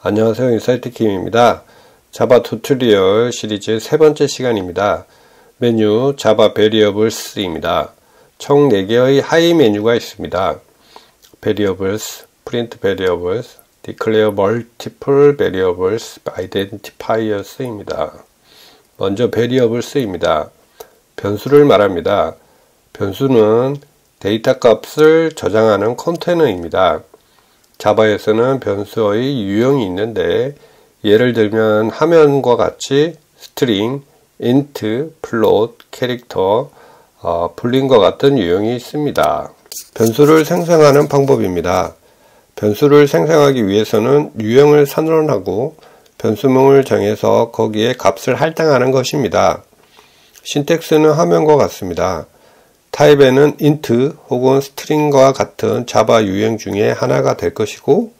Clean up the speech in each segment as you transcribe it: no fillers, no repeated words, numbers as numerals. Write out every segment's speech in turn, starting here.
안녕하세요. 인사이트킴입니다. 자바 튜토리얼 시리즈 세 번째 시간입니다. 메뉴 자바 variables입니다. 총 4개의 하이 메뉴가 있습니다. variables, print variables, declare multiple variables, identifiers입니다. 먼저 variables입니다. 변수를 말합니다. 변수는 데이터 값을 저장하는 컨테이너입니다. 자바에서는 변수의 유형이 있는데 예를 들면 화면과 같이 스트링, int, float, 캐릭터, 불린과 같은 유형이 있습니다. 변수를 생성하는 방법입니다. 변수를 생성하기 위해서는 유형을 선언하고 변수명을 정해서 거기에 값을 할당하는 것입니다. 신텍스는 화면과 같습니다. 타입에는 int 혹은 string과 같은 자바 유형 중에 하나가 될 것이고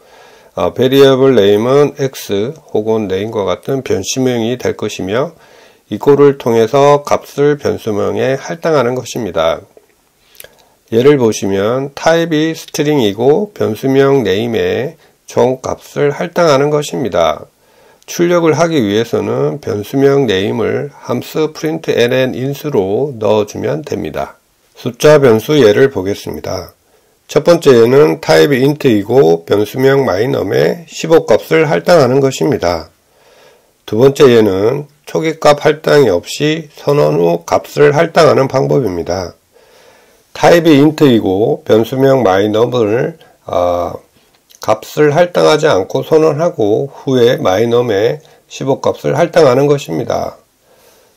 variable name은 x 혹은 name과 같은 변수명이 될 것이며 이꼴을 통해서 값을 변수명에 할당하는 것입니다. 예를 보시면 타입이 string이고 변수명 name에 총 값을 할당하는 것입니다. 출력을 하기 위해서는 변수명 name을 함수 println in수로 넣어주면 됩니다. 숫자 변수 예를 보겠습니다. 첫 번째에는 타입이 int이고 변수명 myNum에 15값을 할당하는 것입니다. 두 번째에는 초기값 할당이 없이 선언 후 값을 할당하는 방법입니다. 타입이 int이고 변수명 myNum을 값을 할당하지 않고 선언하고 후에 myNum에 15값을 할당하는 것입니다.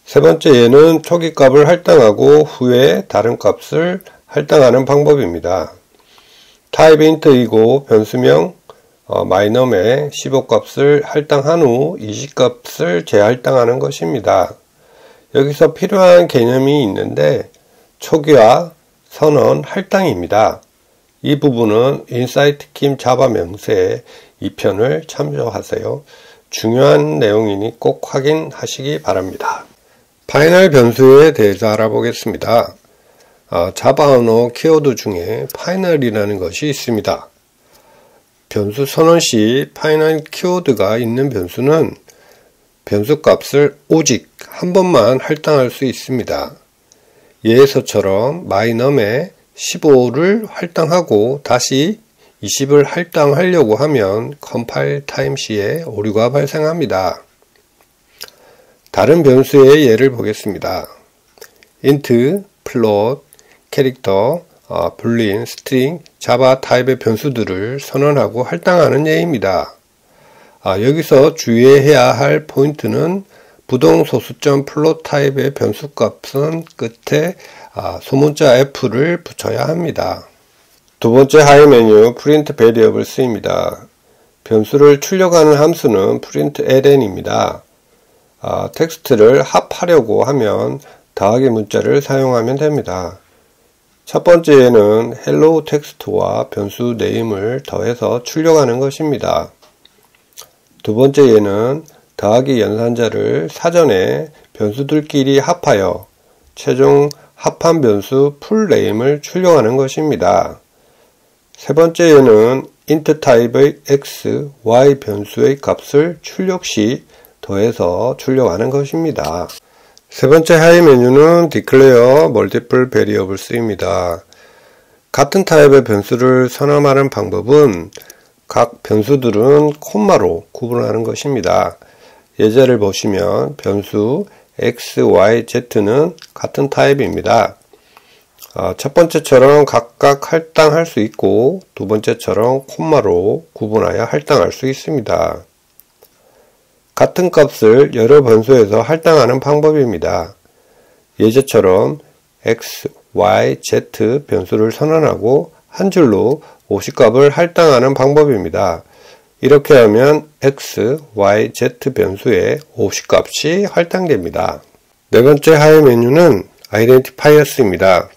세 번째에는 초기값을 할당하고 후에 다른 값을 할당하는 방법입니다. 타입 int이고 변수명 myNum에 15값을 할당한 후 20값을 재할당하는 것입니다. 여기서 필요한 개념이 있는데 초기화, 선언, 할당입니다. 이 부분은 인사이트킴 자바 명세 2편을 참조하세요. 중요한 내용이니 꼭 확인하시기 바랍니다. 파이널 변수에 대해서 알아보겠습니다. 자바 언어 키워드 중에 파이널이라는 것이 있습니다. 변수 선언 시 파이널 키워드가 있는 변수는 변수 값을 오직 한 번만 할당할 수 있습니다. 예에서처럼 myNum에 15를 할당하고 다시 20을 할당하려고 하면 컴파일 타임 시에 오류가 발생합니다. 다른 변수의 예를 보겠습니다. int, float, 캐릭터, 불린, string, 자바 타입의 변수들을 선언하고 할당하는 예입니다. 여기서 주의해야 할 포인트는 부동소수점 float 타입의 변수값은 끝에 소문자 f를 붙여야 합니다. 두 번째 하이 메뉴 print variables입니다. 변수를 출력하는 함수는 println입니다. 텍스트를 합하려고 하면 더하기 문자를 사용하면 됩니다. 첫 번째에는 hello 텍스트와 변수 name을 더해서 출력하는 것입니다. 두 번째에는 더하기 연산자를 사전에 변수들끼리 합하여 최종 합한 변수 full name을 출력하는 것입니다. 세 번째에는 int 타입의 x, y 변수의 값을 출력 시 더해서 출력하는 것입니다. 세 번째 하이 메뉴는 declare multiple variables입니다. 같은 타입의 변수를 선언하는 방법은 각 변수들은 콤마로 구분하는 것입니다. 예제를 보시면 변수 x, y, z는 같은 타입입니다. 첫 번째처럼 각각 할당할 수 있고 두 번째처럼 콤마로 구분하여 할당할 수 있습니다. 같은 값을 여러 변수에서 할당하는 방법입니다. 예제처럼 x, y, z 변수를 선언하고 한 줄로 50값을 할당하는 방법입니다. 이렇게 하면 x, y, z 변수에 50값이 할당됩니다. 네 번째 하이 메뉴는 identifiers입니다.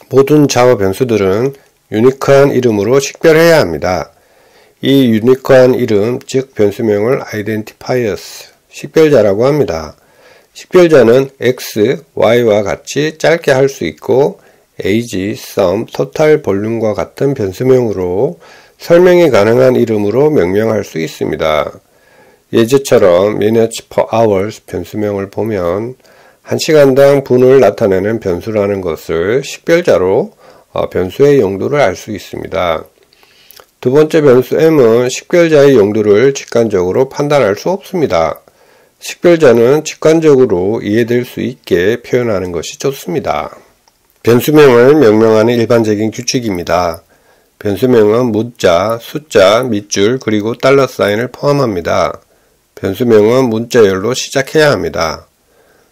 모든 자바 변수들은 유니크한 이름으로 식별해야 합니다. 이 유니크한 이름, 즉 변수명을 identifiers, 식별자라고 합니다. 식별자는 x, y와 같이 짧게 할 수 있고 age, sum, total 볼륨과 같은 변수명으로 설명이 가능한 이름으로 명명할 수 있습니다. 예제처럼 minutes per hours 변수명을 보면 1시간당 분을 나타내는 변수라는 것을 식별자로 변수의 용도를 알 수 있습니다. 두 번째 변수 m은 식별자의 용도를 직관적으로 판단할 수 없습니다. 식별자는 직관적으로 이해될 수 있게 표현하는 것이 좋습니다. 변수명을 명명하는 일반적인 규칙입니다. 변수명은 문자, 숫자, 밑줄, 그리고 $사인을 포함합니다. 변수명은 문자열로 시작해야 합니다.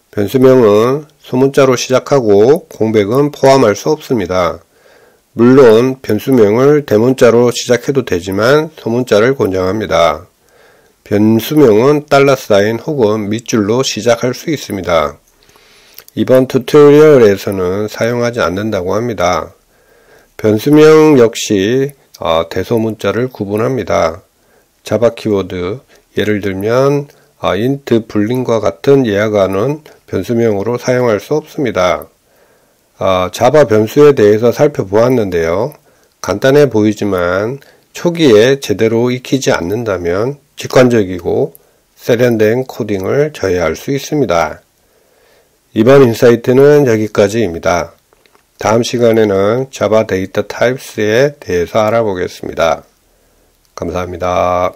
변수명은 소문자로 시작하고 공백은 포함할 수 없습니다. 물론 변수명을 대문자로 시작해도 되지만 소문자를 권장합니다. 변수명은 $사인 혹은 밑줄로 시작할 수 있습니다. 이번 튜토리얼에서는 사용하지 않는다고 합니다. 변수명 역시 대소문자를 구분합니다. 자바 키워드, 예를 들면 int, 불린과 같은 예약어는 변수명으로 사용할 수 없습니다. 자바 변수에 대해서 살펴보았는데요. 간단해 보이지만 초기에 제대로 익히지 않는다면 직관적이고 세련된 코딩을 저해할 수 있습니다. 이번 인사이트는 여기까지입니다. 다음 시간에는 자바 데이터 타입스에 대해서 알아보겠습니다. 감사합니다.